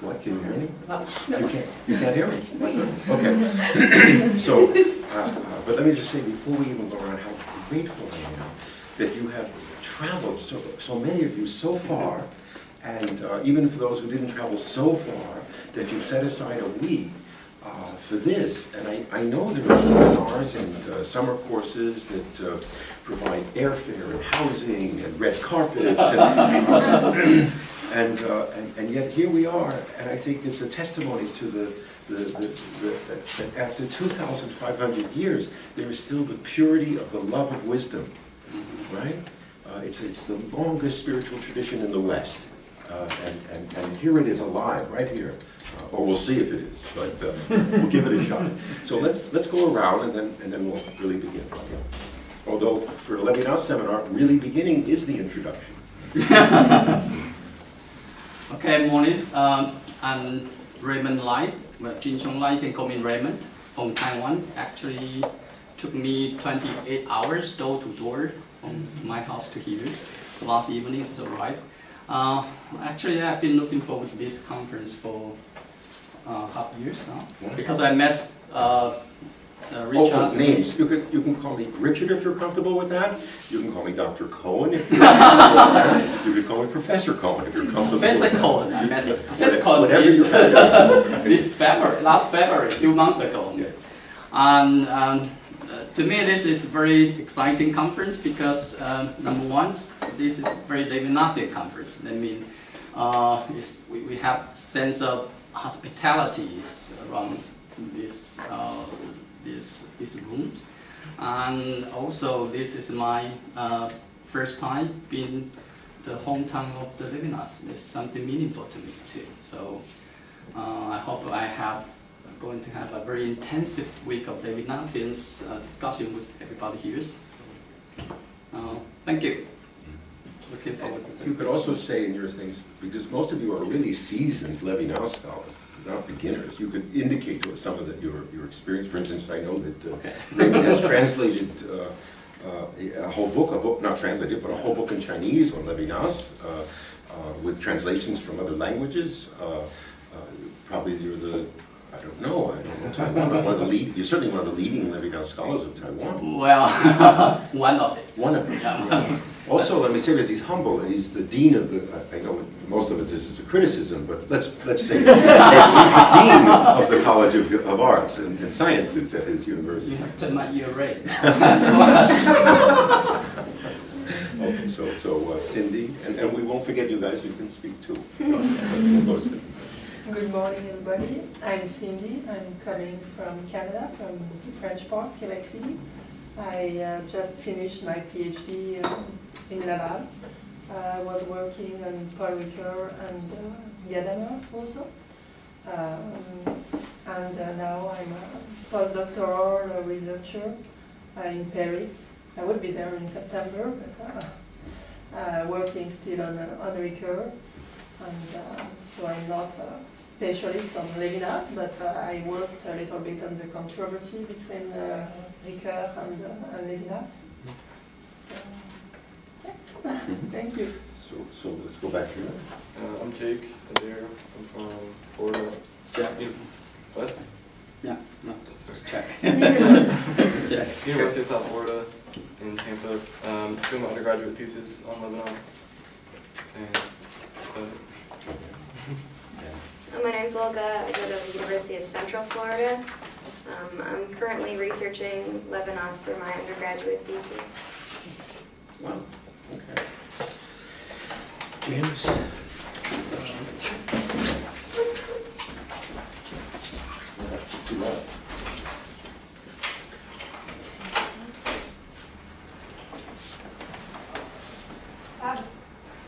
What, can you hear me? No. You can't hear me? Okay. So, but let me just say, before we even go around, how grateful I am that you have traveled, so many of you, so far, and even for those who didn't travel so far, that you've set aside a week for this. And I know there are seminars and summer courses that provide airfare and housing and red carpets and yet here we are, and I think it's a testimony to that after 2,500 years, there is still the purity of the love of wisdom, right? It's the longest spiritual tradition in the West, and here it is alive, right here. Or we'll see if it is, but we'll give it a shot. So let's go around, and then we'll really begin. Although for a Levinas seminar, really beginning is the introduction. Okay, morning. I'm Raymond Lai, Jin Chong Lai, you can call me Raymond, from Taiwan. Actually, took me 28 hours door to door from my house to here. Last evening to arrive. Actually, I've been looking forward to this conference for half years now, because I met Richard. Names. You can call me Richard if you're comfortable with that. You can call me Dr. Cohen if you're comfortable with that. You can call me Professor Cohen if you're comfortable with that. Professor Cohen. I met Professor Cohen this February, last February, a few months ago. Yeah. And to me, this is a very exciting conference because number one, this is very Levinathian conference. I mean, we have sense of hospitality around this room, and also this is my first time being the hometown of the Levinas. It's something meaningful to me too. So I hope going to have a very intensive week of Levinathian discussion with everybody here. Thank you. Looking forward to that. You could also say in your things, because most of you are really seasoned Levinas scholars, not beginners, you could indicate to us some of your experience. For instance, I know that Raymond has translated a whole book, not translated, but a whole book in Chinese on Levinas, with translations from other languages. Probably you're I don't know Taiwan. You're certainly one of the leading Levinas scholars of Taiwan. Well, one of it. One of them. Yeah. Also, let me say this: he's humble, and he's the dean of the. I know most of it this is a criticism, but let's say he's the dean of the College of Arts and Sciences at his university. You have to my ear rate. So Cindy, and we won't forget you guys. You can speak too. Good morning, everybody. I'm Cindy. I'm coming from Canada, from the French part, Quebec City. I just finished my PhD in Laval. I was working on Paul Ricoeur and Gadamer also. And now I'm a postdoctoral researcher in Paris. I will be there in September, but working still on Ricoeur. And so I'm not a specialist on Levinas, but I worked a little bit on the controversy between Ricoeur and Levinas. So, yes. Thank you. So let's go back here. I'm Jake Adair. I'm from Florida. Jack. What? Yeah, no, just check. Check. University of South Florida in Tampa. Doing my undergraduate thesis on Levinas. And my name's Olga. I go to the University of Central Florida. I'm currently researching Levinas for my undergraduate thesis. Wow. Okay. James.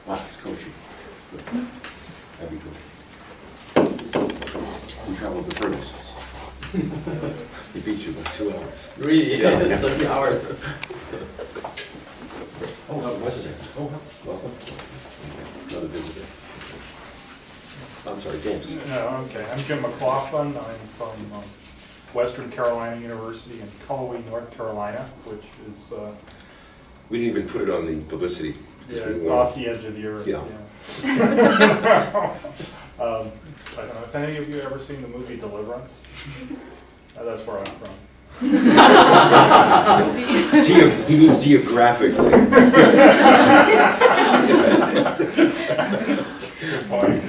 Wow, it's kosher. Good. That'd be good. Who traveled the furthest? He beat you by 2 hours. Really? Yeah. 30 hours. Oh, what's it? Oh, welcome. Another visitor. I'm sorry, James. Okay, I'm Jim McLaughlin. I'm from Western Carolina University in Cullowhee, North Carolina, which is... We didn't even put it on the publicity. Yeah, it's off the edge of the earth. Yeah. I I don't know if any of you ever seen the movie Deliverance. That's where I'm from. He means geographically. Good point.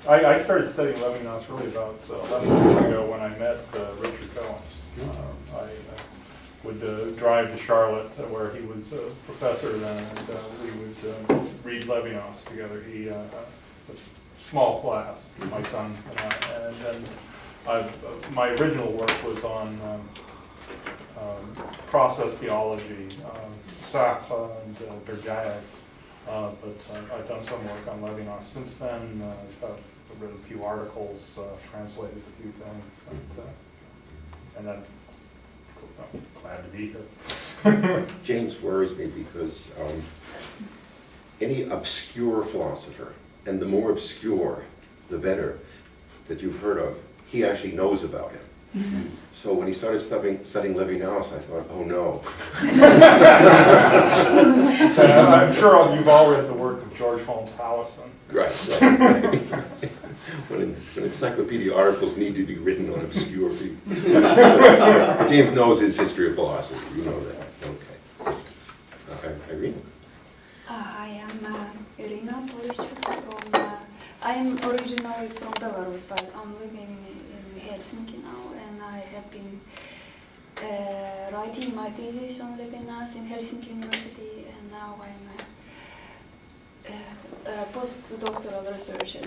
I started studying Levinas really about 11 years ago when I met Richard Cohen. I would drive to Charlotte where he was a professor then, and we would read Levinas together. He a small class, my son and I, and then my original work was on process theology, Sartre and Bergeret, but I've done some work on Levinas since then. I've written a few articles, translated a few things, and then I'm glad to be here. James worries me because any obscure philosopher, and the more obscure, the better, that you've heard of, he actually knows about him. So when he started studying Levinas, I thought, oh no. I'm sure you've all read the work of George Holmes Howison. Right. When encyclopedia articles need to be written on obscure people. James knows his history of philosophy, you know that. Okay. Irene? I am Irina Polishchuk I am originally from Belarus, but I'm living in Helsinki now, and I have been writing my thesis on Levinas in Helsinki University, and now I'm a postdoctoral researcher.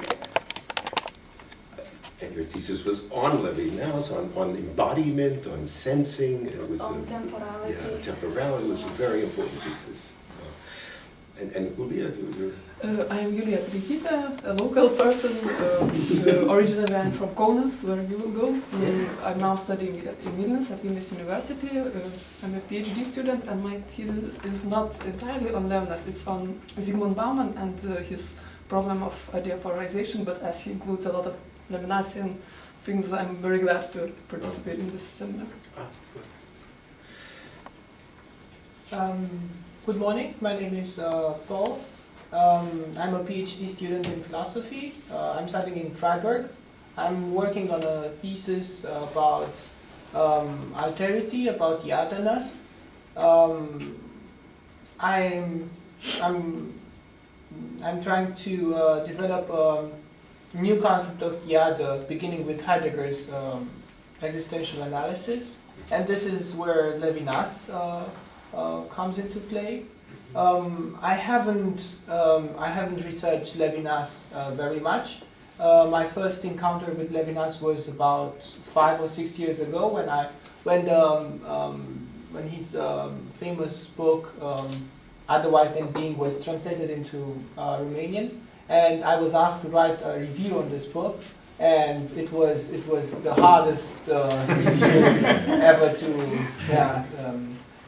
And your thesis was on Levinas, on embodiment, on sensing. It was on temporality. Yeah, temporality. It was a very important thesis. And Julia, I am Julia Trikita, a local person. Originally I'm from Kaunas, where you will go. I'm now studying in Vilnius at Vilnius University. I'm a PhD student, and my thesis is not entirely on Levinas. It's on Zygmunt Bauman and his problem of ideapolarization, but as he includes a lot of Levinasian things, I'm very glad to participate in this seminar. Good morning, my name is Paul. I'm a PhD student in philosophy. I'm studying in Freiburg. I'm working on a thesis about alterity, about the otherness. I'm trying to develop a new concept of the other, beginning with Heidegger's existential analysis, and this is where Levinas comes into play. I haven't researched Levinas very much. My first encounter with Levinas was about 5 or 6 years ago when his famous book Otherwise Than Being was translated into Romanian, and I was asked to write a review on this book, and it was the hardest review ever to.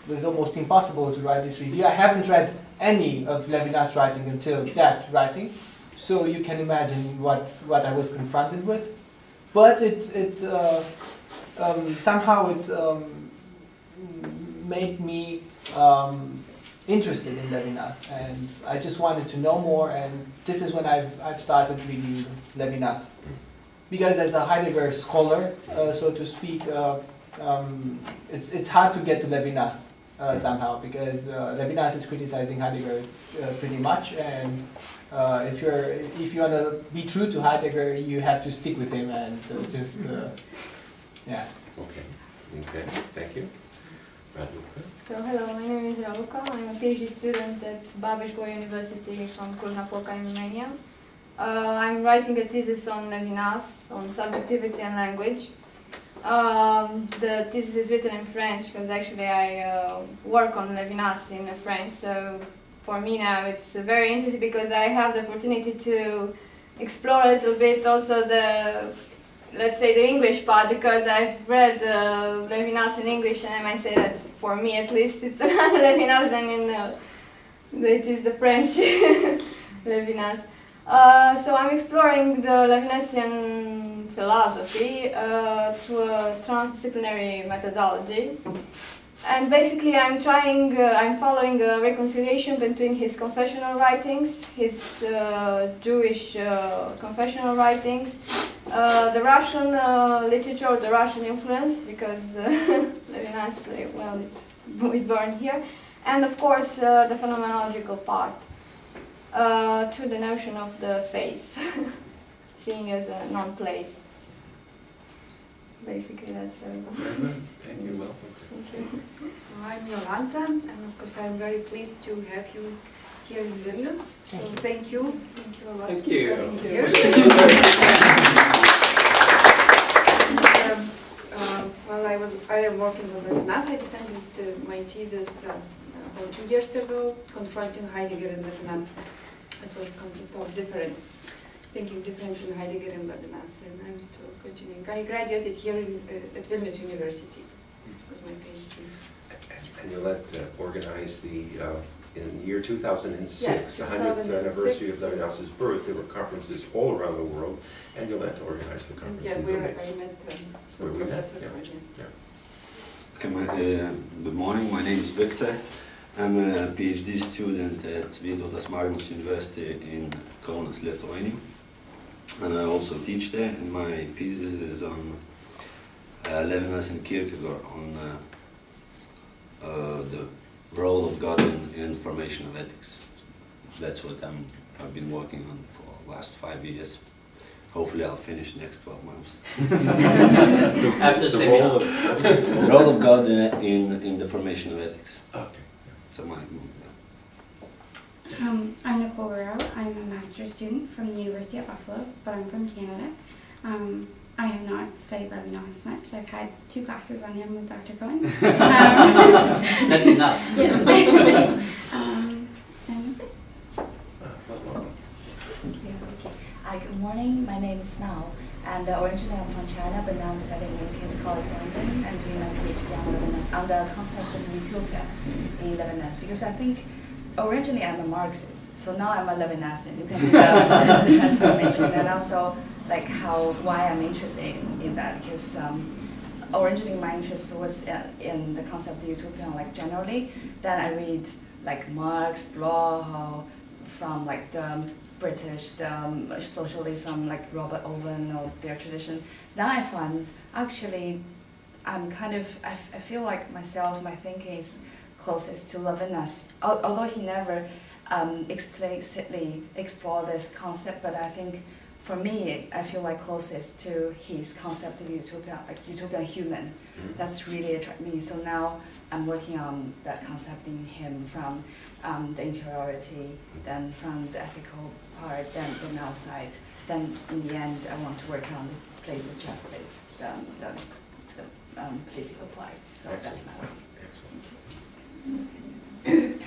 It was almost impossible to write this review. I haven't read any of Levinas' writing until that writing, so you can imagine what I was confronted with. But somehow it made me interested in Levinas, and I just wanted to know more. And this is when I've started reading Levinas, because as a Heidegger scholar, so to speak, it's hard to get to Levinas. Somehow, because Levinas is criticizing Heidegger pretty much, and if you want to be true to Heidegger, you have to stick with him and yeah. Okay, thank you. So hello, my name is Raluca. I'm a PhD student at Babeș-Bolyai University from Cluj-Napoca in Romania. I'm writing a thesis on Levinas, on subjectivity and language. The thesis is written in French because actually I work on Levinas in French, so for me now it's very interesting because I have the opportunity to explore a little bit also the, let's say, the English part, because I've read Levinas in English, and I might say that for me at least it's another Levinas than it is the French Levinas. So I'm exploring the Levinasian philosophy through a transdisciplinary methodology. And basically, I'm following a reconciliation between his confessional writings, his Jewish confessional writings, the Russian literature, the Russian influence, because Levinas, well, we born here, and of course the phenomenological part to the notion of the face, seeing as a non-place. Basically, that's everything. Thank you, welcome. Thank you. So I'm Jolanta, and of course I'm very pleased to have you here in Vilnius. So thank you a lot Thank for you. coming here. While I am working on Levinas, I defended my thesis about 2 years ago, confronting Heidegger and Levinas. It was concept of difference. Thinking difference in Heidegger and Levinas, and I'm still continuing. I graduated here at Vilnius University with my PhD. And Yolette organized in the year 2006, Yes, the 100th anniversary of 2006. Levinas's birth. There were conferences all around the world, and Yolette organized the And conference yeah, in where Vilnius. I met Where some we met, professor. yeah. Yeah. Good morning, my name is Victor. I'm a PhD student at Vytautas Magnus University in Kaunas, Lithuania. And I also teach there, and my thesis is on Levinas and Kierkegaard on the role of God in formation of ethics. That's what I've been working on for the last 5 years. Hopefully I'll finish next 12 months. After The seminar. role of- The role of God in the formation of ethics. Okay. So my I'm Nicole Burrow. I'm a master's student from the University of Buffalo, but I'm from Canada. I have not studied Levinas much. I've had 2 classes on him with Dr. Cohen. That's enough. Yes. And that's it. Good morning, my name is Mao, and originally I'm from China, but now I'm studying in King's College London and doing my PhD on Levinas, on the concept of utopia in Levinas, because I think originally I'm a Marxist, so now I'm a Levinasian. You can see the transformation, and also like why I'm interested in that, because originally my interest was in the concept of utopia, like generally. Then I read like Marx, Bloch, from like the British, the socialism, like Robert Owen or their tradition. Then I find actually I'm I feel like myself, my thinking is closest to Levinas, although he never explicitly explored this concept, but I think for me, I feel like closest to his concept of utopia, like utopian human. That's really attracted me. So now I'm working on that concept in him from the interiority, then from the ethical part, then outside. Then in the end, I want to work on the place of justice, the political part. So that's my work.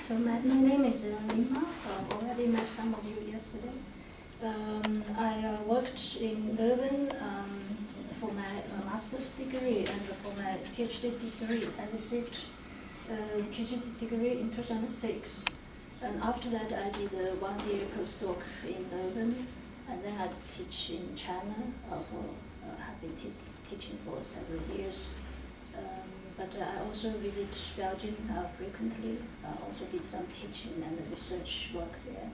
So my name is Lima. I've already met some of you yesterday. I worked in Leuven for my master's degree and for my PhD degree. I received a PhD degree in 2006, and after that I did a 1-year postdoc in Leuven, and then I teach in China. Have been teaching for several years. But I also visit Belgium frequently. I also did some teaching and research work there.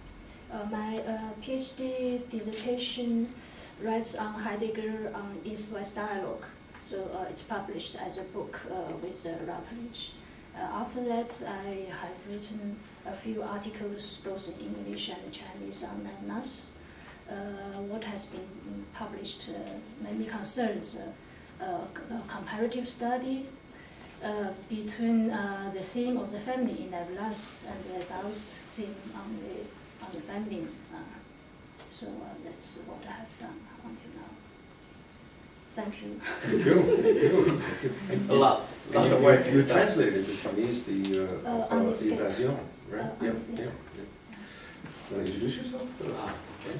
My PhD dissertation writes on Heidegger on East-West dialogue. So it's published as a book with Routledge. After that, I have written a few articles, both in English and Chinese, on Levinas. What has been published mainly concerns a comparative study between the theme of the family in Levinas and the Taoist theme on the family. So that's what I have done until now. Thank you. Thank you. Thank you. A lot of work. You translated into Chinese the Evasion, right? Yeah. yeah. Want to introduce yourself? Okay.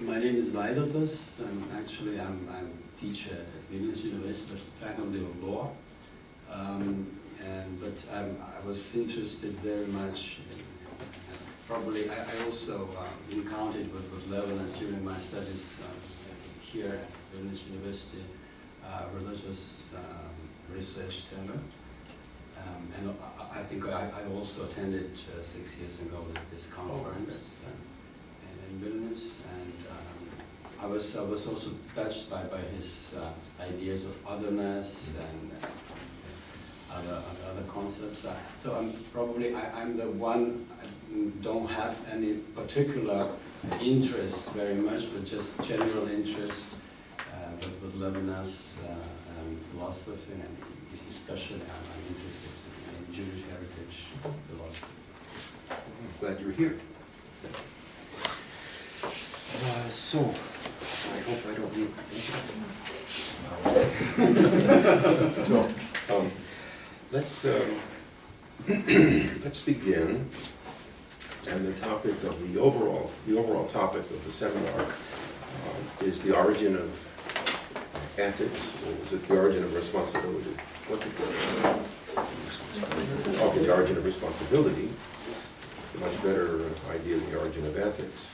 My name is Vytautas, and actually I'm a teacher at Vilnius University, faculty of law. But I was interested very much in, probably I also encountered with Levinas during my studies here at Vilnius University Religious Research Center. And I think I also attended 6 years ago this conference in Vilnius, and I was also touched by his ideas of otherness and other concepts. So I'm the one. I don't have any particular interest very much, but just general interest. But with Levinas philosophy, and especially I'm interested in Jewish heritage philosophy. I'm glad you're here. So, I hope I don't need so, let's begin. And the topic of the overall topic of the seminar is the origin of ethics, or is it the origin of responsibility? Okay, the origin of responsibility. A much better idea than the origin of ethics.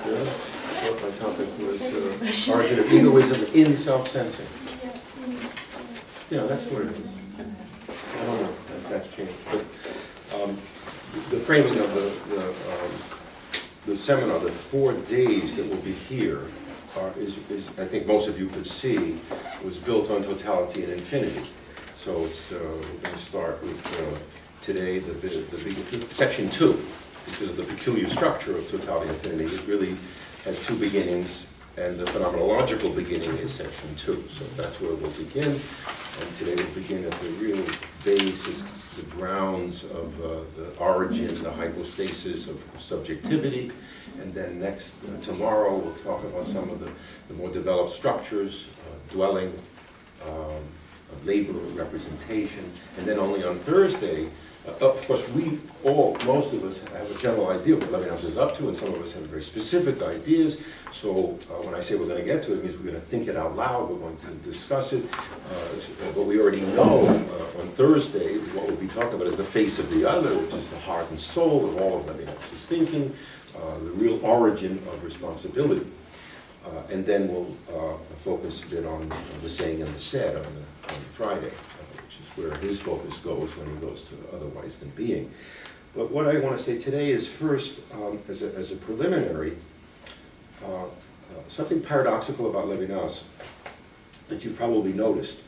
Yeah, what my topic was origin of egoism in self-sensing. Yeah, that's what it is. I don't know if that's changed, but the framing of the seminar, the 4 days that will be here, is I think most of you could see, was built on totality and infinity. So it's, we're going to start with today the section 2, because of the peculiar structure of totality and infinity. It really has 2 beginnings, and the phenomenological beginning is section 2. So that's where we'll begin. And today we'll begin at the real basis, the grounds of the origin, the hypostasis of subjectivity. And then tomorrow we'll talk about some of the more developed structures, dwelling, labor, representation. And then only on Thursday, of course, most of us have a general idea of what Levinas is up to, and some of us have very specific ideas. So when I say we're going to get to it, it means we're going to think it out loud, we're going to discuss it. But we already know on Thursday what we'll be talking about is the face of the other, which is the heart and soul of all of Levinas' thinking, the real origin of responsibility. And then we'll focus a bit on the saying and the said on Friday, which is where his focus goes when he goes to otherwise than being. But what I want to say today is first, as a preliminary, something paradoxical about Levinas that you've probably noticed.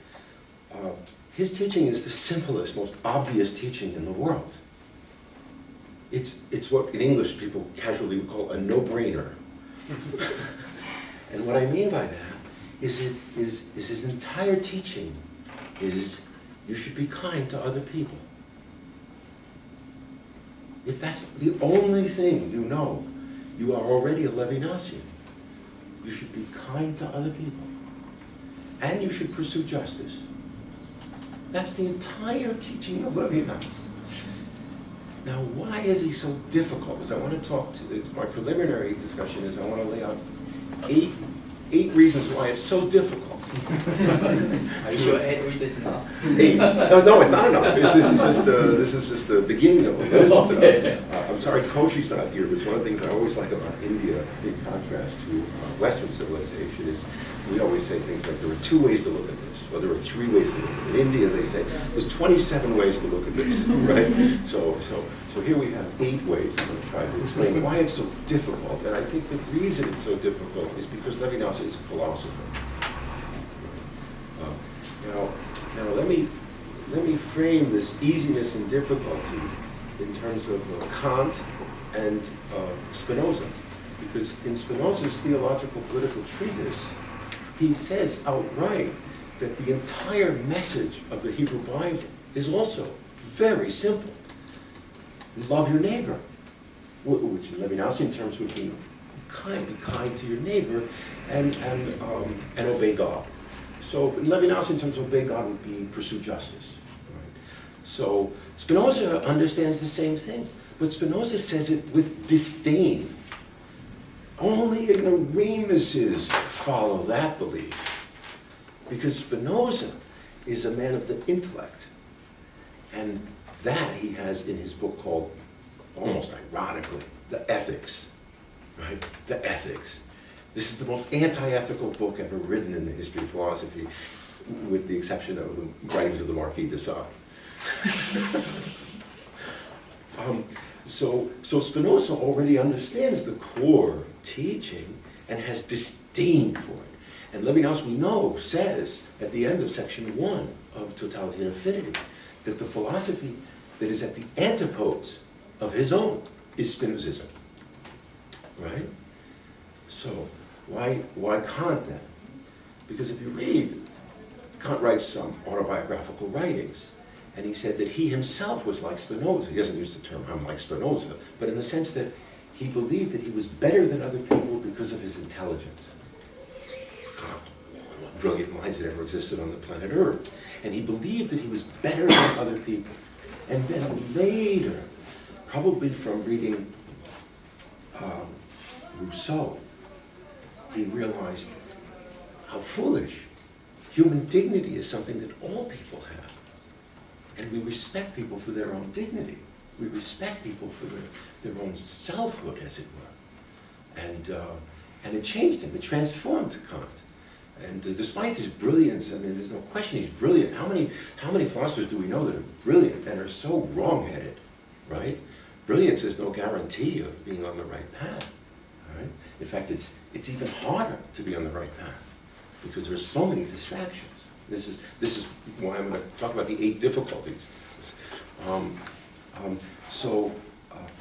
His teaching is the simplest, most obvious teaching in the world. It's what in English people casually would call a no-brainer. And what I mean by that is his entire teaching is you should be kind to other people. If that's the only thing you know, you are already a Levinasian. You should be kind to other people. And you should pursue justice. That's the entire teaching of Levinas. Now, why is he so difficult? Because I want to my preliminary discussion is I want to lay out eight reasons why it's so difficult. Are you sure 8 reasons enough? 8. No, it's not enough. This is just the beginning of a list. Okay. I'm sorry Koshi's not here, but it's one of the things I always like about India, in contrast to Western civilization, is we always say things like there are 2 ways to look at this, or there are 3 ways to look at it. In India, they say there's 27 ways to look at this, right? So here we have 8 ways. I'm going to try to explain why it's so difficult. And I think the reason it's so difficult is because Levinas is a philosopher. Now let me frame this easiness and difficulty in terms of Kant and Spinoza, because in Spinoza's theological political treatise, he says outright that the entire message of the Hebrew Bible is also very simple. Love your neighbor, which in Levinasian terms would be kind. Be kind to your neighbor, and obey God. So in Levinasian terms, obey God would be pursue justice. Right? So Spinoza understands the same thing, but Spinoza says it with disdain. Only ignoramuses follow that belief, because Spinoza is a man of the intellect, and that he has in his book called, almost ironically, The Ethics. right? The ethics. This is the most anti-ethical book ever written in the history of philosophy, with the exception of the writings of the Marquis de Sade. So Spinoza already understands the core teaching and has disdain for it. And Levinas, we know, says at the end of section 1 of Totality and Infinity that the philosophy that is at the antipodes of his own is Spinozism. Right? So why Kant then? Because if you read, Kant writes some autobiographical writings, and he said that he himself was like Spinoza. He doesn't use the term I'm like Spinoza, but in the sense that he believed that he was better than other people because of his intelligence. Kant, one of the most brilliant minds that ever existed on the planet Earth. And he believed that he was better than other people. And then later, probably from reading Rousseau, he realized how foolish. Human dignity is something that all people have. And we respect people for their own dignity. We respect people for their own selfhood, as it were. And it changed him. It transformed Kant. And despite his brilliance, I mean, there's no question he's brilliant. How many philosophers do we know that are brilliant and are so wrong-headed, right? Brilliance is no guarantee of being on the right path, right? In fact, it's even harder to be on the right path because there are so many distractions. This is why I'm going to talk about the 8 difficulties.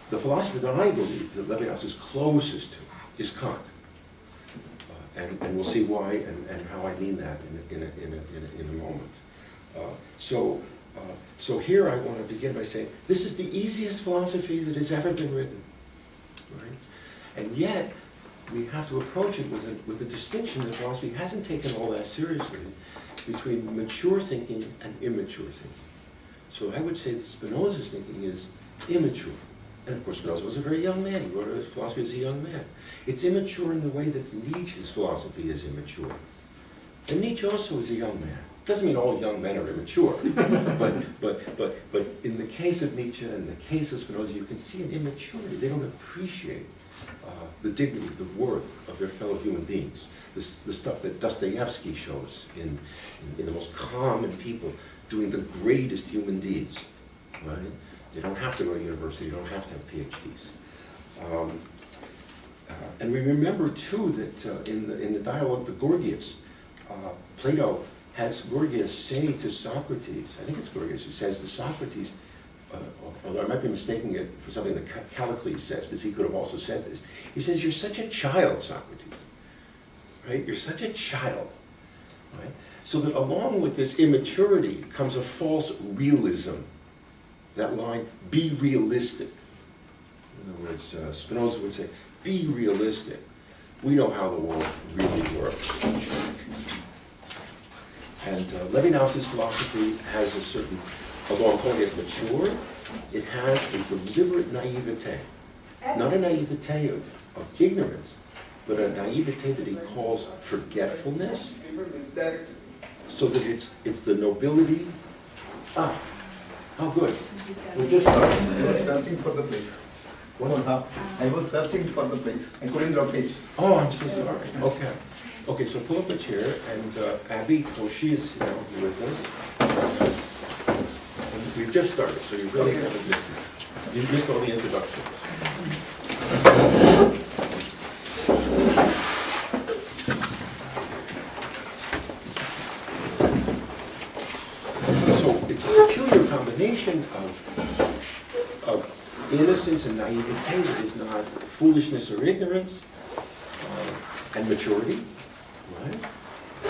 The philosopher that I believe that Levinas is closest to is Kant. And we'll see why and how I mean that in a moment. So here I want to begin by saying this is the easiest philosophy that has ever been written, right? And yet we have to approach it with a distinction that philosophy hasn't taken all that seriously between mature thinking and immature thinking. So I would say that Spinoza's thinking is immature. And of course, Spinoza was a very young man. He wrote his philosophy as a young man. It's immature in the way that Nietzsche's philosophy is immature. And Nietzsche also is a young man. Doesn't mean all young men are immature. but in the case of Nietzsche and the case of Spinoza, you can see an immaturity. They don't appreciate the dignity, the worth of their fellow human beings. The stuff that Dostoevsky shows in the most common people doing the greatest human deeds, right? They don't have to go to university, you don't have to have PhDs. And we remember too that in the dialogue, the Gorgias, Plato has Gorgias say to Socrates, I think it's Gorgias who says to Socrates, although I might be mistaking it for something that Callicles says, because he could have also said this. He says, "You're such a child, Socrates." Right? You're such a child. Right? So that along with this immaturity comes a false realism. That line, be realistic. In other words, Spinoza would say, be realistic. We know how the world really works. And Levinas's philosophy has a certain, although I'm calling it mature, it has a deliberate naivete. Not a naivete of ignorance, but a naivete that he calls forgetfulness, so that it's the nobility. Oh, good. We just started. I was searching for the place. I was searching for the place. I couldn't locate. Oh, I'm so sorry. Okay. Okay, so pull up a chair, and Abby, well, she is with us. And we've just started, so you really haven't missed it. You've missed all the introductions. Combination of innocence and naivete that is not foolishness or ignorance, and maturity, right?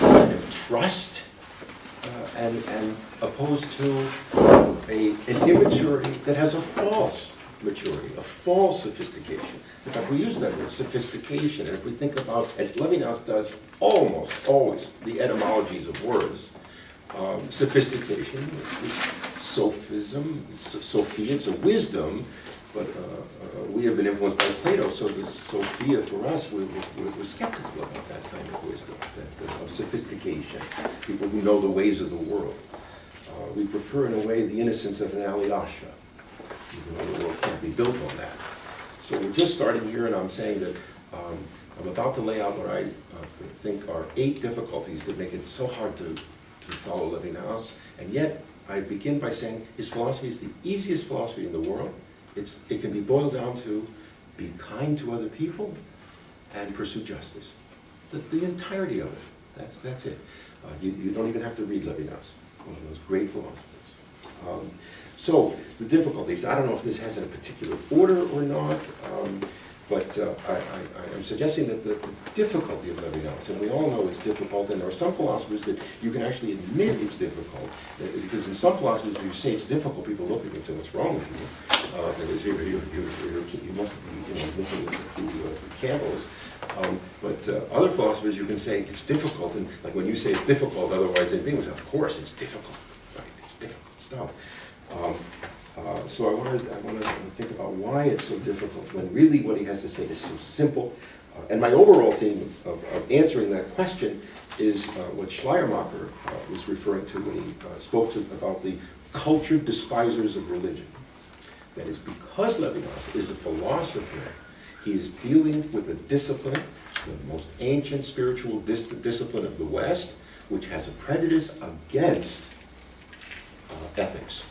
And trust, and opposed to an immaturity that has a false maturity, a false sophistication. In fact, we use that word, sophistication, and if we think about, as Levinas does almost always, the etymologies of words, sophistication, sophism, Sophia, it's a wisdom, but we have been influenced by Plato, so the Sophia for us, we're skeptical about that kind of wisdom, of sophistication, people who know the ways of the world. We prefer, in a way, the innocence of an Alyosha, even though the world can't be built on that. So we're just starting here, and I'm saying that I'm about to lay out what I think are 8 difficulties that make it so hard to follow Levinas, and yet I begin by saying his philosophy is the easiest philosophy in the world. It can be boiled down to be kind to other people and pursue justice. The entirety of it, that's it. You don't even have to read Levinas, one of those great philosophers. So, the difficulties, I don't know if this has in a particular order or not, but I'm suggesting that the difficulty of Levinas, and we all know it's difficult, and there are some philosophers that you can actually admit it's difficult, because in some philosophers, if you say it's difficult, people look at you and say, what's wrong with you? You must be missing a few candles. But other philosophers, you can say it's difficult, and like when you say it's difficult, otherwise they think, of course it's difficult, right? It's difficult stuff. So I want to think about why it's so difficult, when really what he has to say is so simple. And my overall theme of answering that question is what Schleiermacher was referring to when he spoke about the cultured despisers of religion. That is, because Levinas is a philosopher, he is dealing with a discipline, the most ancient spiritual discipline of the West, which has a prejudice against ethics.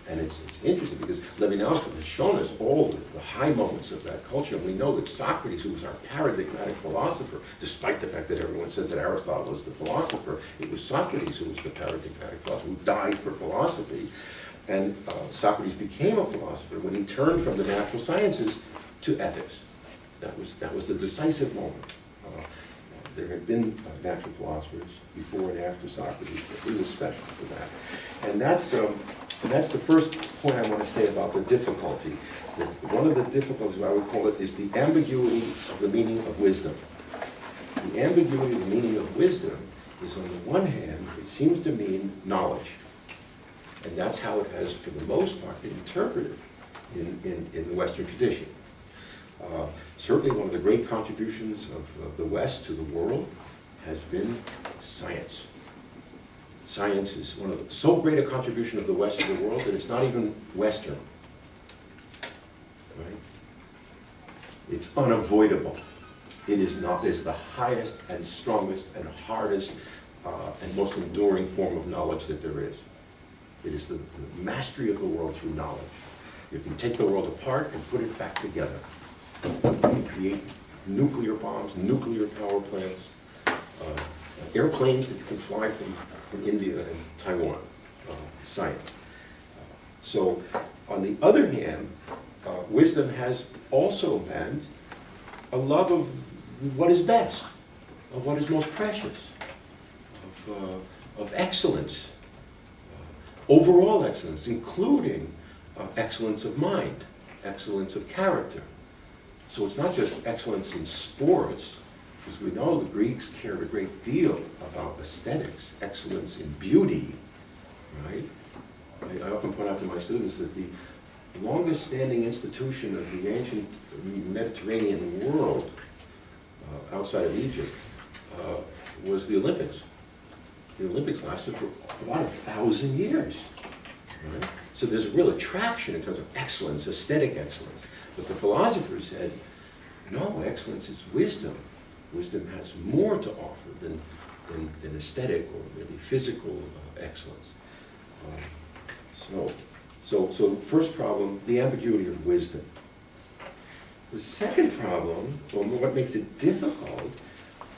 And it's interesting because Levinas has shown us all the high moments of that culture. And we know that Socrates, who was our paradigmatic philosopher, despite the fact that everyone says that Aristotle was the philosopher, it was Socrates who was the paradigmatic philosopher, who died for philosophy. And Socrates became a philosopher when he turned from the natural sciences to ethics. That was the decisive moment. There had been natural philosophers before and after Socrates, but he was special for that. And that's the first point I want to say about the difficulty. One of the difficulties, I would call it, is the ambiguity of the meaning of wisdom. The ambiguity of the meaning of wisdom is, on the one hand, it seems to mean knowledge. And that's how it has, for the most part, been interpreted in the Western tradition. Certainly one of the great contributions of the West to the world has been science. Science is so great a contribution of the West to the world that it's not even Western. Right? It's unavoidable. It is not. It's the highest and strongest and hardest and most enduring form of knowledge that there is. It is the mastery of the world through knowledge. You can take the world apart and put it back together. You can create nuclear bombs, nuclear power plants, airplanes that you can fly from India and Taiwan. Science. So, on the other hand, wisdom has also meant a love of what is best, of what is most precious, of excellence, overall excellence, including excellence of mind, excellence of character. So it's not just excellence in sports, because we know the Greeks cared a great deal about aesthetics, excellence in beauty, right? I often point out to my students that the longest standing institution of the ancient Mediterranean world, outside of Egypt, was the Olympics. The Olympics lasted for about 1,000 years. Right? So there's a real attraction in terms of excellence, aesthetic excellence. But the philosophers said, no, excellence is wisdom. Wisdom has more to offer than aesthetic or maybe physical excellence. So first problem, the ambiguity of wisdom. The second problem, or what makes it difficult,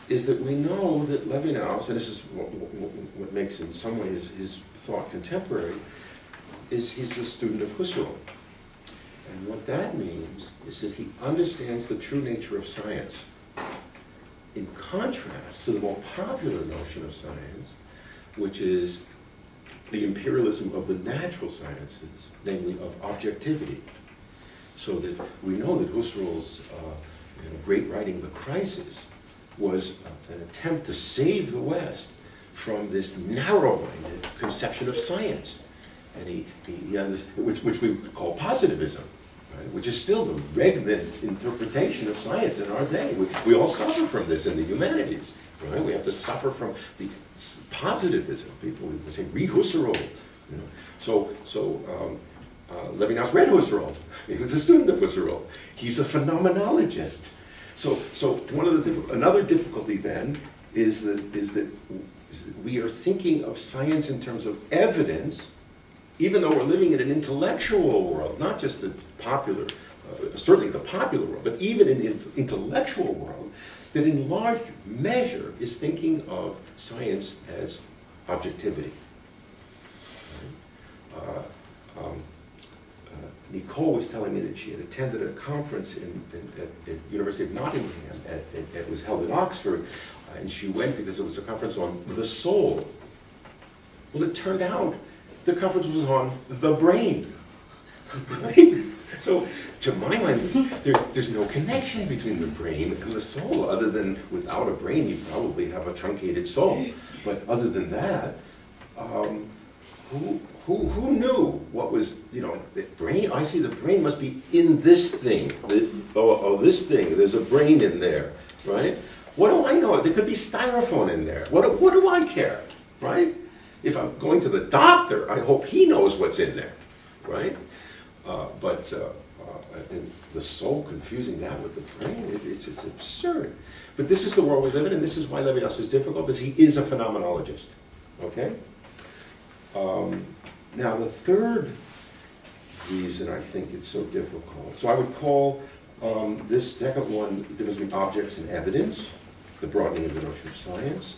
is that we know that Levinas, and this is what makes in some ways his thought contemporary, is he's a student of Husserl. And what that means is that he understands the true nature of science. In contrast to the more popular notion of science, which is the imperialism of the natural sciences, namely of objectivity. So that we know that Husserl's great writing, The Crisis, was an attempt to save the West from this narrow-minded conception of science, and which we call positivism, right? Which is still the regnant interpretation of science in our day. We all suffer from this in the humanities, right? We have to suffer from the positivism. People would say, read Husserl. You know? Levinas read Husserl. He was a student of Husserl. He's a phenomenologist. So another difficulty then is that we are thinking of science in terms of evidence, even though we're living in an intellectual world, not just the popular, certainly the popular world, but even in the intellectual world, that in large measure is thinking of science as objectivity. Nicole was telling me that she had attended a conference at University of Nottingham. It was held in Oxford, and she went because it was a conference on the soul. Well, it turned out the conference was on the brain. Right? So, to my mind, there's no connection between the brain and the soul, other than without a brain, you probably have a truncated soul. But other than that, who knew what was, the brain? I see the brain must be in this thing. This thing, there's a brain in there, right? What do I know? There could be styrofoam in there. What do I care, right? If I'm going to the doctor, I hope he knows what's in there, right? And the soul confusing that with the brain, it's absurd. But this is the world we live in, and this is why Levinas is difficult, because he is a phenomenologist, okay? Now, the third reason I think it's so difficult, so I would call this second one the difference between objects and evidence, the broadening of the notion of science.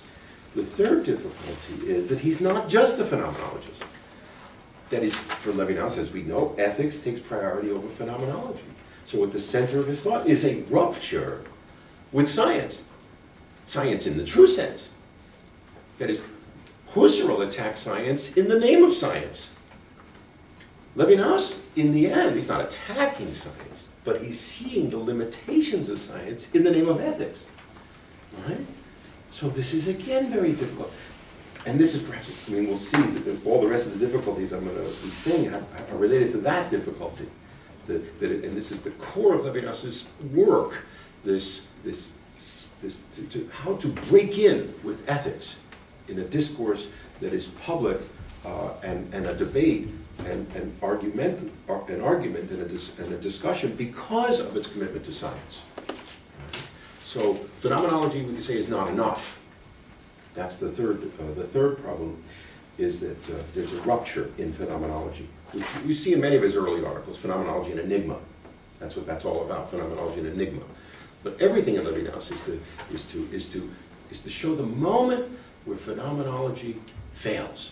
The third difficulty is that he's not just a phenomenologist. That is, for Levinas, as we know, ethics takes priority over phenomenology. So at the center of his thought is a rupture with science. Science in the true sense. That is, Husserl attacked science in the name of science. Levinas, in the end, he's not attacking science, but he's seeing the limitations of science in the name of ethics. Right? So this is, again, very difficult. And this is perhaps, we'll see that all the rest of the difficulties I'm going to be saying are related to that difficulty. And this is the core of Levinas's work, how to break in with ethics in a discourse that is public and a debate and an argument and a discussion because of its commitment to science. So phenomenology, we could say, is not enough. That's the third problem, is that there's a rupture in phenomenology, which you see in many of his early articles, Phenomenology and Enigma. That's what that's all about, Phenomenology and Enigma. But everything in Levinas is to show the moment where phenomenology fails.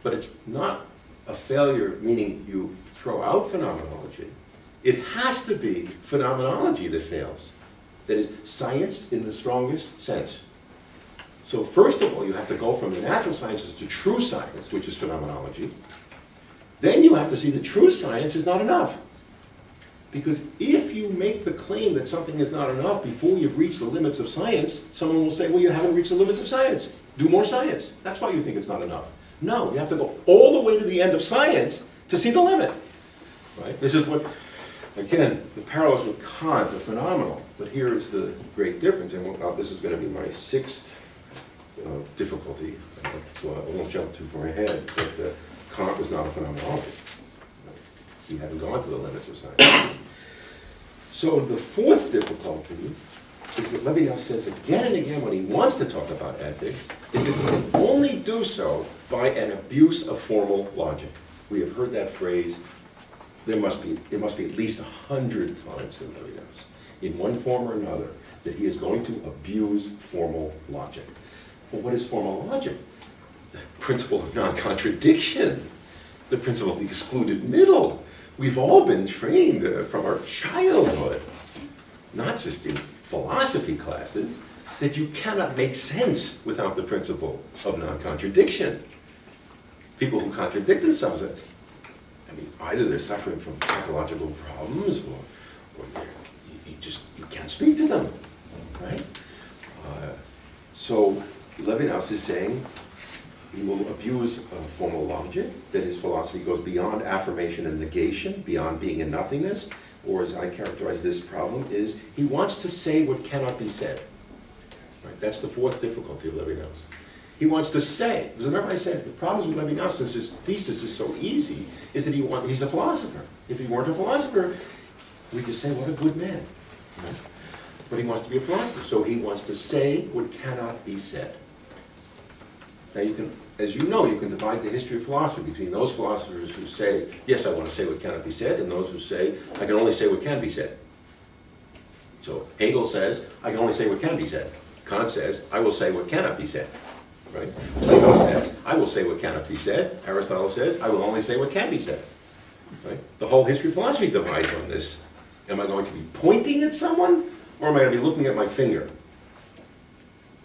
But it's not a failure, meaning you throw out phenomenology. It has to be phenomenology that fails. That is, science in the strongest sense. So first of all, you have to go from the natural sciences to true science, which is phenomenology. Then you have to see that true science is not enough. Because if you make the claim that something is not enough before you've reached the limits of science, someone will say, well, you haven't reached the limits of science. Do more science. That's why you think it's not enough. No, you have to go all the way to the end of science to see the limit. Right? This is what, again, the parallels with Kant are phenomenal. But here is the great difference. And this is going to be my sixth difficulty, so I won't jump too far ahead, but Kant was not a phenomenologist. He hadn't gone to the limits of science. So the fourth difficulty is that Levinas says again and again when he wants to talk about ethics, is that he can only do so by an abuse of formal logic. We have heard that phrase, it must be at least 100 times in Levinas, in one form or another, that he is going to abuse formal logic. Well, what is formal logic? The principle of non-contradiction, the principle of the excluded middle. We've all been trained from our childhood, not just in philosophy classes, that you cannot make sense without the principle of non-contradiction. People who contradict themselves, either they're suffering from psychological problems or you can't speak to them, right? So Levinas is saying he will abuse formal logic, that his philosophy goes beyond affirmation and negation, beyond being in nothingness, or as I characterize this problem, is he wants to say what cannot be said. Right? That's the fourth difficulty of Levinas. He wants to say, because remember I said, the problems with Levinas, since his thesis is so easy, is that he's a philosopher. If he weren't a philosopher, we could say, what a good man. Right? But he wants to be a philosopher, so he wants to say what cannot be said. Now you can, as you know, you can divide the history of philosophy between those philosophers who say, yes, I want to say what cannot be said, and those who say, I can only say what can be said. So Hegel says, I can only say what can be said. Kant says, I will say what cannot be said. Right? Plato says, I will say what cannot be said. Aristotle says, I will only say what can be said. Right? The whole history of philosophy divides on this. Am I going to be pointing at someone, or am I going to be looking at my finger?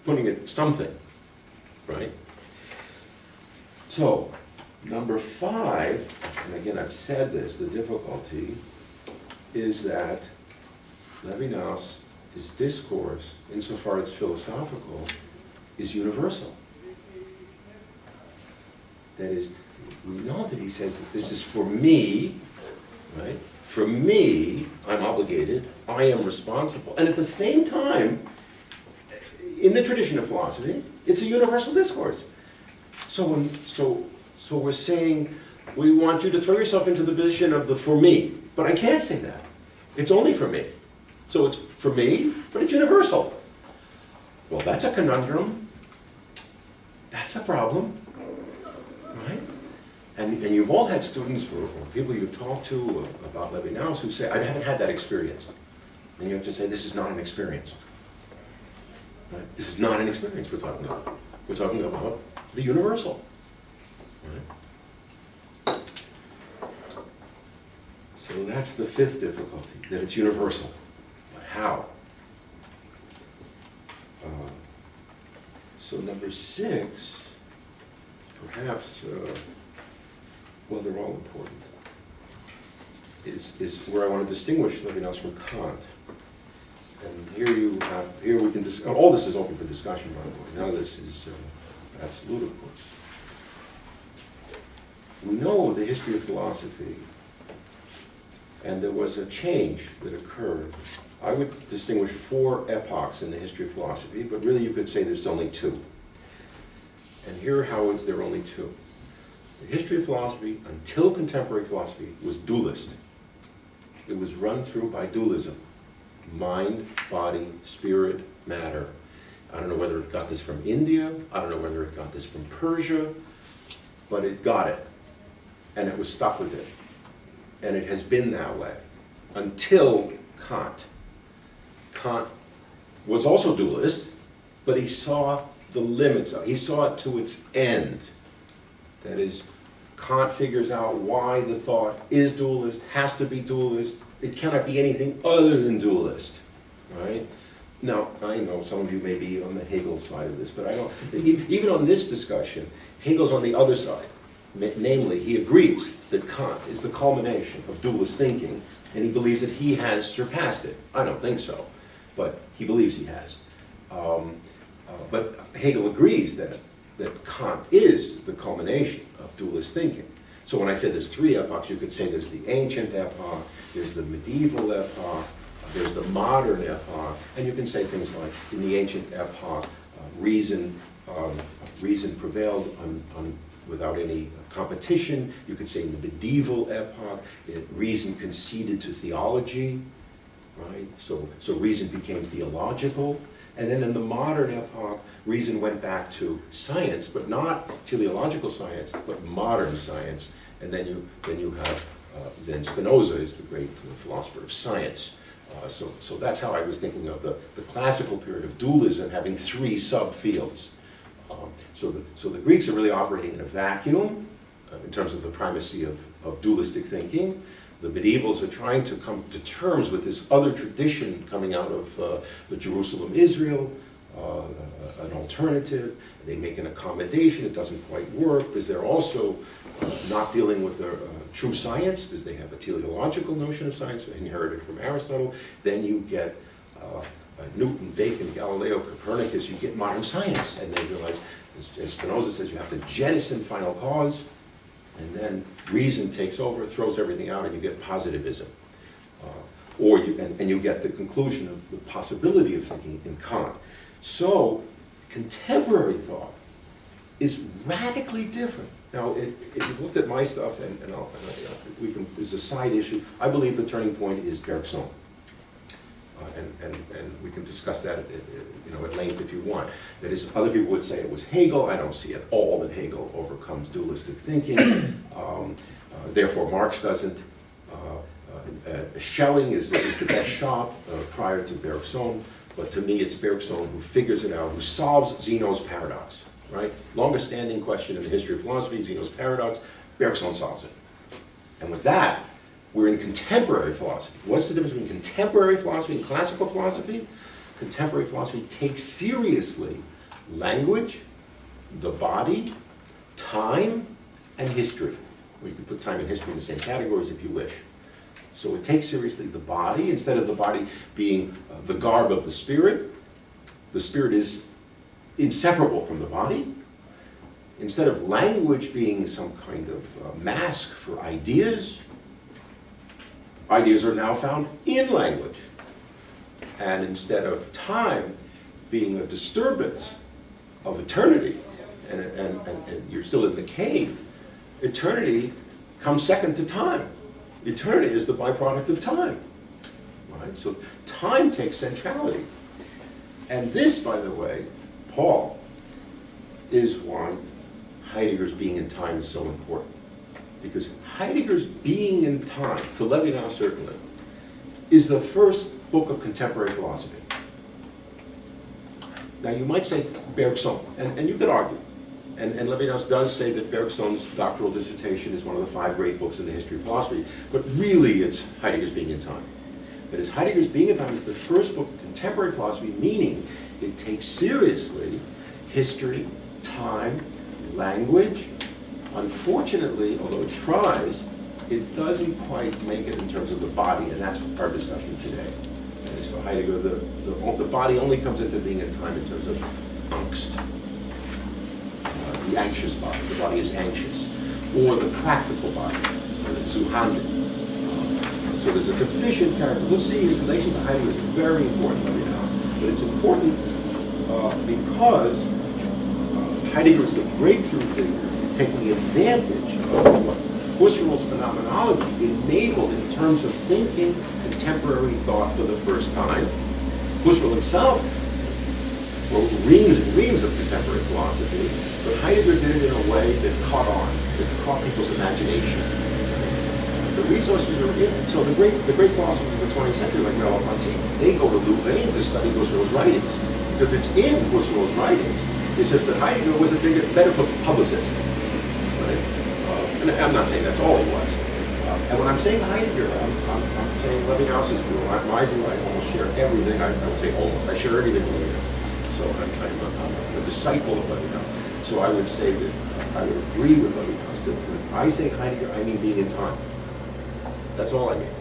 Pointing at something. Right? So, number 5, and again I've said this, the difficulty is that Levinas' discourse, insofar as philosophical, is universal. That is, we know that he says that this is for me, right? For me, I'm obligated, I am responsible. And at the same time, in the tradition of philosophy, it's a universal discourse. So we're saying, we want you to throw yourself into the position of the for me. But I can't say that. It's only for me. So it's for me, but it's universal. Well, that's a conundrum. That's a problem. Right? And you've all had students or people you've talked to about Levinas who say, I haven't had that experience. And you have to say, this is not an experience. Right? This is not an experience we're talking about. We're talking about the universal. Right? So that's the 5th difficulty, that it's universal. But how? So number 6, perhaps, well, they're all important, is where I want to distinguish Levinas from Kant. And here we can discuss, all this is open for discussion, by the way. None of this is absolute, of course. We know the history of philosophy, and there was a change that occurred. I would distinguish 4 epochs in the history of philosophy, but really you could say there's only 2. And here, how is there only 2? The history of philosophy, until contemporary philosophy, was dualist. It was run through by dualism. Mind, body, spirit, matter. I don't know whether it got this from India, I don't know whether it got this from Persia, but it got it. And it was stuck with it. And it has been that way until Kant. Kant was also dualist, but he saw the limits of it. He saw it to its end. That is, Kant figures out why the thought is dualist, has to be dualist. It cannot be anything other than dualist, right? Now, I know some of you may be on the Hegel side of this, but I don't. Even on this discussion, Hegel's on the other side. Namely, he agrees that Kant is the culmination of dualist thinking, and he believes that he has surpassed it. I don't think so, but he believes he has. But Hegel agrees that Kant is the culmination of dualist thinking. So when I said there's 3 epochs, you could say there's the ancient epoch, there's the medieval epoch, there's the modern epoch, and you can say things like, in the ancient epoch, reason prevailed without any competition. You could say in the medieval epoch, reason conceded to theology, right? So reason became theological. And then in the modern epoch, reason went back to science, but not teleological science, but modern science. And then you have then Spinoza is the great philosopher of science. So that's how I was thinking of the classical period of dualism having 3 subfields. So the Greeks are really operating in a vacuum in terms of the primacy of dualistic thinking. The medievals are trying to come to terms with this other tradition coming out of the Jerusalem, Israel, an alternative. They make an accommodation. It doesn't quite work because they're also not dealing with true science because they have a teleological notion of science inherited from Aristotle. Then you get Newton, Bacon, Galileo, Copernicus. You get modern science, and they realize, as Spinoza says, you have to jettison final cause. And then reason takes over, throws everything out, and you get positivism. And you get the conclusion of the possibility of thinking in Kant. So contemporary thought is radically different. Now, if you've looked at my stuff, we can, there's a side issue. I believe the turning point is Bergson. And we can discuss that at length if you want. That is, other people would say it was Hegel. I don't see at all that Hegel overcomes dualistic thinking. Therefore, Marx doesn't. Schelling is the best shot prior to Bergson, but to me it's Bergson who figures it out, who solves Zeno's paradox, right? Longest standing question in the history of philosophy, Zeno's paradox, Bergson solves it. And with that, we're in contemporary philosophy. What's the difference between contemporary philosophy and classical philosophy? Contemporary philosophy takes seriously language, the body, time, and history. Well, you can put time and history in the same categories if you wish. So it takes seriously the body, instead of the body being the garb of the spirit is inseparable from the body. Instead of language being some kind of mask for ideas, ideas are now found in language. And instead of time being a disturbance of eternity, and you're still in the cave, eternity comes second to time. Eternity is the byproduct of time. Right? So time takes centrality. And this, by the way, Paul, is why Heidegger's being in time is so important. Because Heidegger's being in time, for Levinas certainly, is the first book of contemporary philosophy. Now you might say Bergson, and you could argue. And Levinas does say that Bergson's doctoral dissertation is one of the 5 great books in the history of philosophy, but really it's Heidegger's Being in Time. That is, Heidegger's Being in Time is the first book of contemporary philosophy, meaning it takes seriously history, time, language. Unfortunately, although it tries, it doesn't quite make it in terms of the body, and that's our discussion today. That is, for Heidegger, the body only comes into being in time in terms of angst. The anxious body, the body is anxious, or the practical body, or the Zuhande. So there's a deficient character. We'll see his relation to Heidegger is very important, but it's important because Heidegger is the breakthrough figure taking advantage of what Husserl's phenomenology enabled in terms of thinking contemporary thought for the first time. Husserl himself wrote reams and reams of contemporary philosophy, but Heidegger did it in a way that caught on, that caught people's imagination. The resources are in. So the great philosophers of the 20th century, like Merleau-Ponty, they go to Louvain to study Husserl's writings, because it's in Husserl's writings. It's just that Heidegger was a better publicist. Right? And I'm not saying that's all he was. And when I'm saying Heidegger, I'm saying Levinas's view. My view, I almost share everything. I would say almost. I share everything with Levinas. So I'm a disciple of Levinas. So I would say that I would agree with Levinas that when I say Heidegger, I mean being in time. That's all I mean.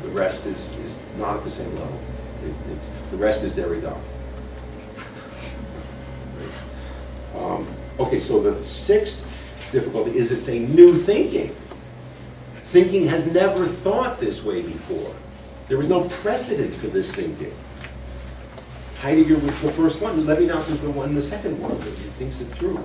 The rest is not at the same level. The rest is Derrida. Okay, so the 6th difficulty is it's a new thinking. Thinking has never thought this way before. There was no precedent for this thinking. Heidegger was the first one. Levinas is the second one that he thinks it through.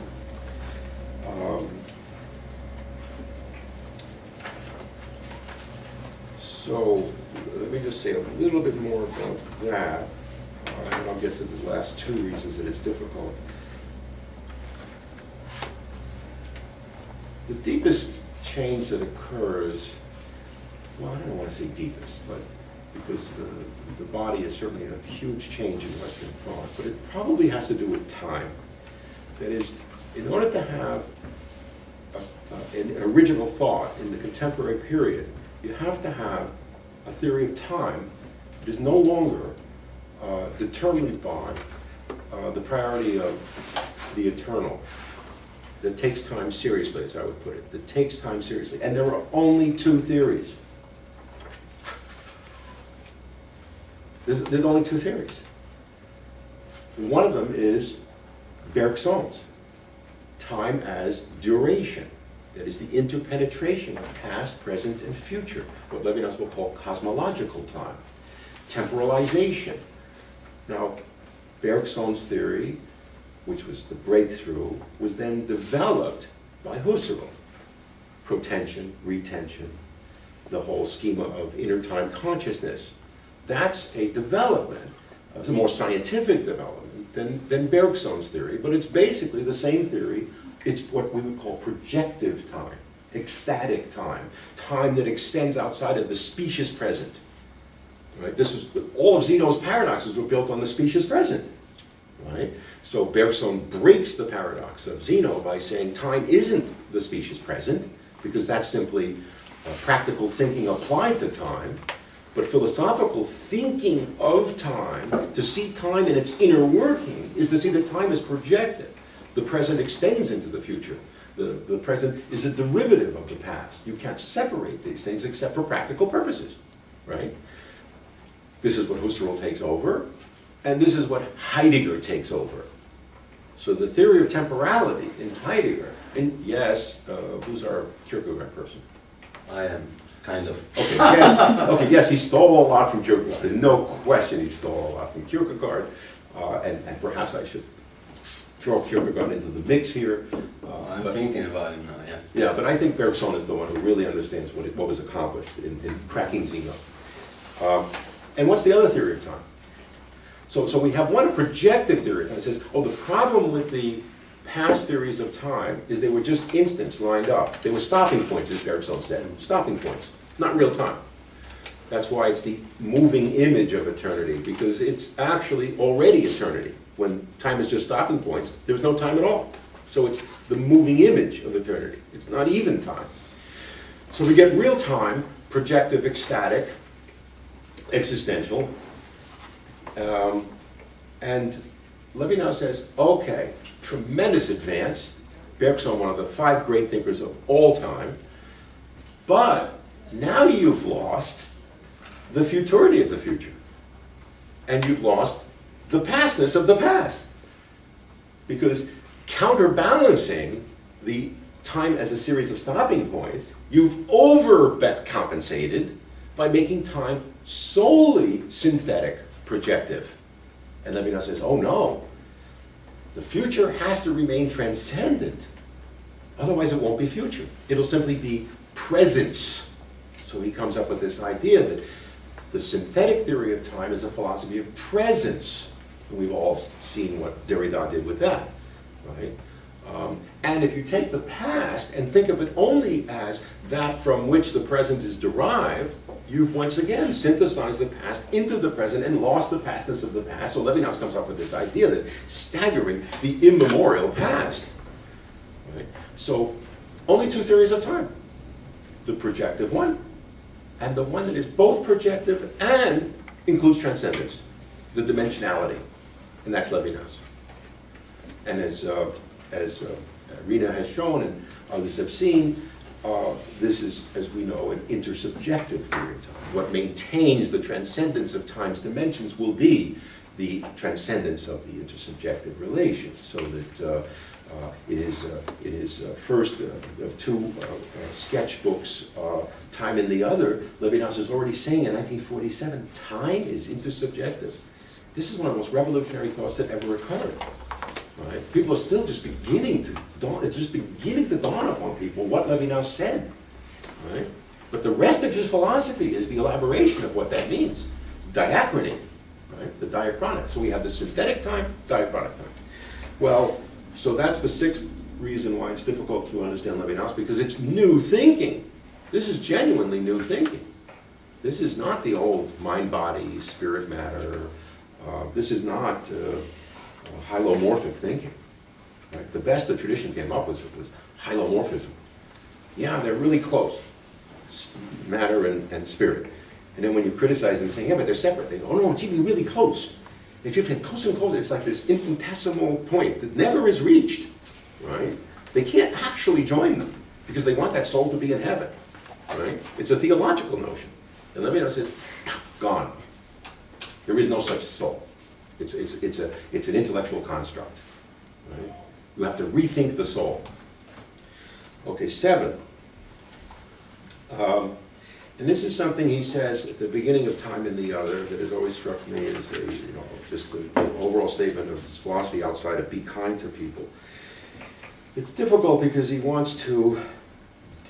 So let me just say a little bit more about that, and I'll get to the last 2 reasons that it's difficult. The deepest change that occurs, well, I don't want to say deepest, but because the body is certainly a huge change in Western thought, but it probably has to do with time. That is, in order to have an original thought in the contemporary period, you have to have a theory of time that is no longer determined by the priority of the eternal, that takes time seriously, as I would put it, that takes time seriously. And there are only 2 theories. There's only 2 theories. One of them is Bergson's, time as duration. That is the interpenetration of past, present, and future, what Levinas will call cosmological time. Temporalization. Now, Bergson's theory which was the breakthrough, was then developed by Husserl. Protension, retention, the whole schema of inner time consciousness. That's a development. It's a more scientific development than Bergson's theory, but it's basically the same theory. It's what we would call projective time, ecstatic time, time that extends outside of the specious present. Right? This is all of Zeno's paradoxes were built on the specious present. Right? So Bergson breaks the paradox of Zeno by saying time isn't the specious present, because that's simply practical thinking applied to time. But philosophical thinking of time, to see time in its inner working, is to see that time is projected. The present extends into the future. The present is a derivative of the past. You can't separate these things except for practical purposes, right? This is what Husserl takes over, and this is what Heidegger takes over. So the theory of temporality in Heidegger, and yes, who's our Kierkegaard person? I am. Kind of. Okay, yes, okay, yes, he stole a lot from Kierkegaard. There's no question he stole a lot from Kierkegaard, and perhaps I should throw Kierkegaard into the mix here. I'm thinking about him now, yeah. Yeah, but I think Bergson is the one who really understands what was accomplished in cracking Zeno. And what's the other theory of time? So we have one projective theory that says, oh, the problem with the past theories of time is they were just instants lined up. They were stopping points, as Bergson said. Stopping points, not real time. That's why it's the moving image of eternity, because it's actually already eternity. When time is just stopping points, there's no time at all. So it's the moving image of eternity. It's not even time. So we get real time, projective, ecstatic, existential. And Levinas says, okay, tremendous advance. Bergson, one of the 5 great thinkers of all time. But now you've lost the futurity of the future. And you've lost the pastness of the past. Because counterbalancing the time as a series of stopping points, you've overcompensated by making time solely synthetic, projective. And Levinas says, oh no, the future has to remain transcendent. Otherwise it won't be future. It'll simply be presence. So he comes up with this idea that the synthetic theory of time is a philosophy of presence. And we've all seen what Derrida did with that, right? And if you take the past and think of it only as that from which the present is derived, you've once again synthesized the past into the present and lost the pastness of the past. So Levinas comes up with this idea that staggering the immemorial past. Right? So only 2 theories of time. The projective one, and the one that is both projective and includes transcendence, the dimensionality. And that's Levinas. And as Rina has shown and others have seen, this is, as we know, an intersubjective theory of time. What maintains the transcendence of time's dimensions will be the transcendence of the intersubjective relations, so that it is first of 2 sketchbooks, Time and the Other. Levinas is already saying in 1947, time is intersubjective. This is one of the most revolutionary thoughts that ever occurred. Right? People are still just beginning to dawn. It's just beginning to dawn upon people what Levinas said. Right? But the rest of his philosophy is the elaboration of what that means. Diachrony, right? The diachronic. So we have the synthetic time, diachronic time. Well, so that's the 6th reason why it's difficult to understand Levinas, because it's new thinking. This is genuinely new thinking. This is not the old mind-body, spirit-matter. This is not hylomorphic thinking. Right? The best the tradition came up with was hylomorphism. Yeah, they're really close, matter and spirit. And then when you criticize them, saying, yeah, but they're separate, they go, oh no, it's even really close. It's even closer and closer. It's like this infinitesimal point that never is reached. Right? They can't actually join them because they want that soul to be in heaven. Right? It's a theological notion. And Levinas says, gone. There is no such soul. It's an intellectual construct. Right? You have to rethink the soul. Okay, 7. And this is something he says at the beginning of Time and the Other that has always struck me as a, just the overall statement of his philosophy outside of be kind to people. It's difficult because he wants to,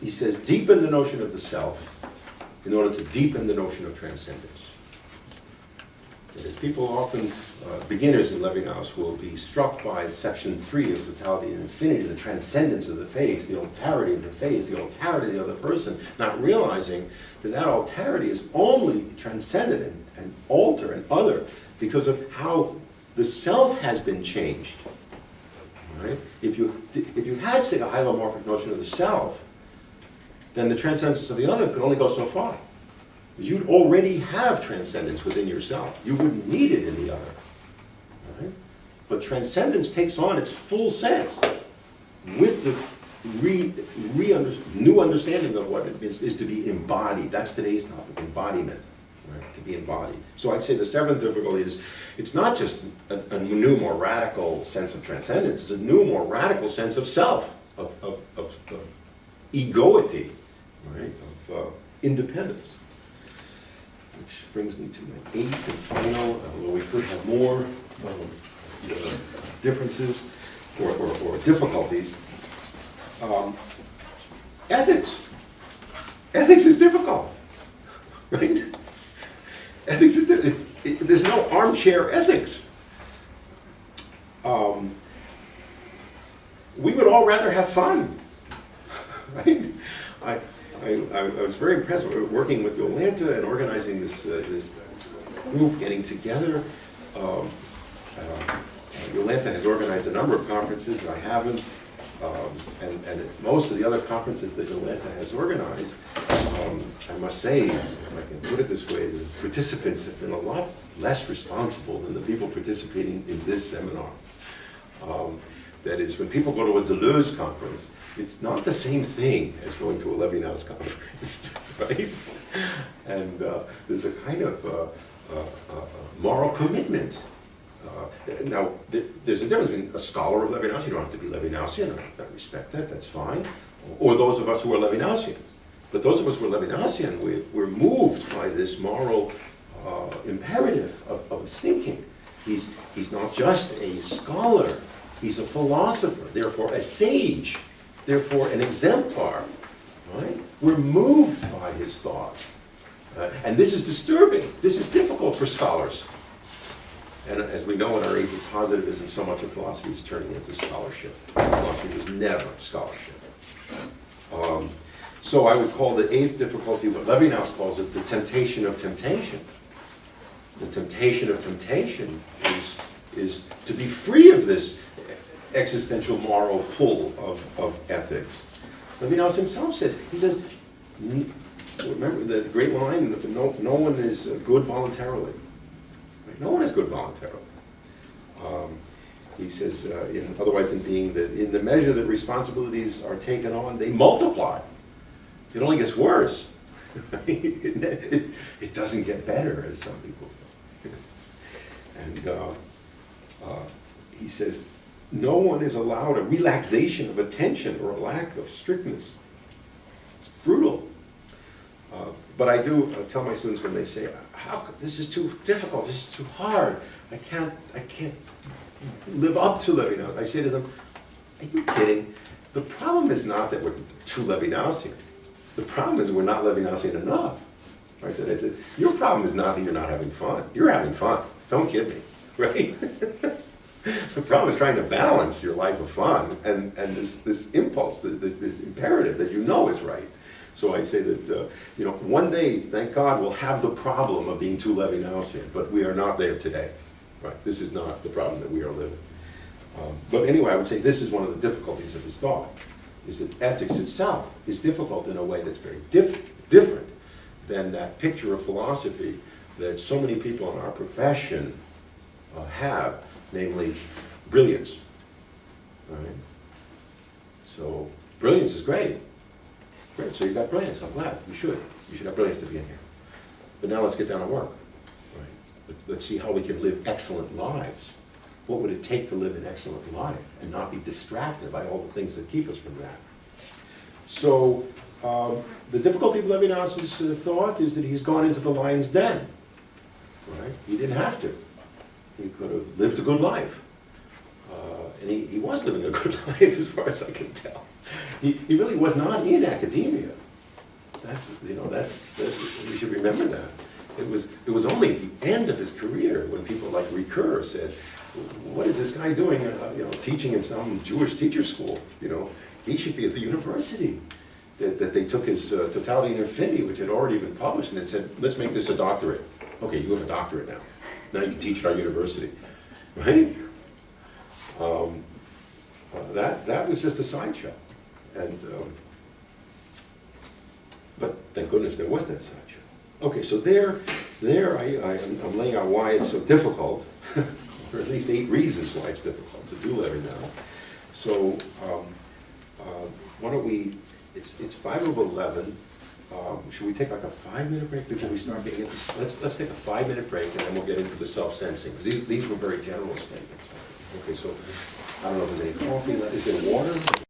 he says, deepen the notion of the self in order to deepen the notion of transcendence. People often, beginners in Levinas will be struck by section 3 of totality and infinity, the transcendence of the face, the alterity of the face, the alterity of the other person, not realizing that that alterity is only transcendent and alter and other because of how the self has been changed. Right? If you had, say, a hylomorphic notion of the self, then the transcendence of the other could only go so far. You'd already have transcendence within yourself. You wouldn't need it in the other. Right? But transcendence takes on its full sense with the new understanding of what it is to be embodied. That's today's topic, embodiment. Right? To be embodied. So I'd say the seventh difficulty is, it's not just a new, more radical sense of transcendence, it's a new, more radical sense of self, of egoity, right? Of independence. Which brings me to my eighth and final, although we could have more differences or difficulties. Ethics. Ethics is difficult, right? Ethics is difficult. There's no armchair ethics. We would all rather have fun, right? I was very impressed with working with Yolanta and organizing this group getting together. Yolanta has organized a number of conferences, I haven't, and at most of the other conferences that Yolanta has organized, I must say, if I can put it this way, the participants have been a lot less responsible than the people participating in this seminar. That is, when people go to a Deleuze conference, it's not the same thing as going to a Levinas conference, right? And there's a kind of moral commitment. Now, there's a difference between a scholar of Levinas. You don't have to be Levinasian. I respect that. That's fine. Or those of us who are Levinasian. But those of us who are Levinasian, we're moved by this moral imperative of his thinking. He's not just a scholar. He's a philosopher, therefore a sage, therefore an exemplar, right? We're moved by his thought. And this is disturbing. This is difficult for scholars. And as we know in our age of positivism, so much of philosophy is turning into scholarship. Philosophy was never scholarship. So I would call the eighth difficulty, what Levinas calls it, the temptation of temptation. The temptation of temptation is to be free of this existential moral pull of ethics. Levinas himself says, he says, remember the great line, no one is good voluntarily. Right? No one is good voluntarily. He says, otherwise than being that in the measure that responsibilities are taken on, they multiply. It only gets worse. It doesn't get better, as some people say. And he says, no one is allowed a relaxation of attention or a lack of strictness. It's brutal. But I do tell my students when they say, this is too difficult, this is too hard, I can't live up to Levinas. I say to them, are you kidding? The problem is not that we're too Levinasian. The problem is we're not Levinasian enough. Right? I said, your problem is not that you're not having fun. You're having fun. Don't kid me. Right? The problem is trying to balance your life of fun and this impulse, this imperative that you know is right. So I say that one day, thank God, we'll have the problem of being too Levinasian, but we are not there today. Right? This is not the problem that we are living. But anyway, I would say this is one of the difficulties of his thought, is that ethics itself is difficult in a way that's very different than that picture of philosophy that so many people in our profession have, namely brilliance. Right? So brilliance is great. Great, so you got brilliance, I'm glad. You should have brilliance to be in here. But now let's get down to work. Right? Let's see how we can live excellent lives. What would it take to live an excellent life and not be distracted by all the things that keep us from that? So The difficulty of Levinas's thought is that he's gone into the lion's den, right? He didn't have to. He could have lived a good life. And he was living a good life as far as I can tell. He really was not in academia. That's we should remember that. It was only at the end of his career when people like Ricoeur said, what is this guy doing, teaching in some Jewish teacher school? He should be at the university. That they took his Totality and Infinity, which had already been published, and they said, let's make this a doctorate. Okay, you have a doctorate now. Now you can teach at our university, right? That was just a sideshow, and but thank goodness there was that sideshow. Okay, so I'm laying out why it's so difficult, or at least 8 reasons why it's difficult to do Levinas. So why don't we? It's 5:11. Should we take like a 5-minute break before we start getting into? Let's take a 5-minute break and then we'll get into the self-sensing, because these were very general statements. Okay, so I don't know if there's any coffee. Is there water?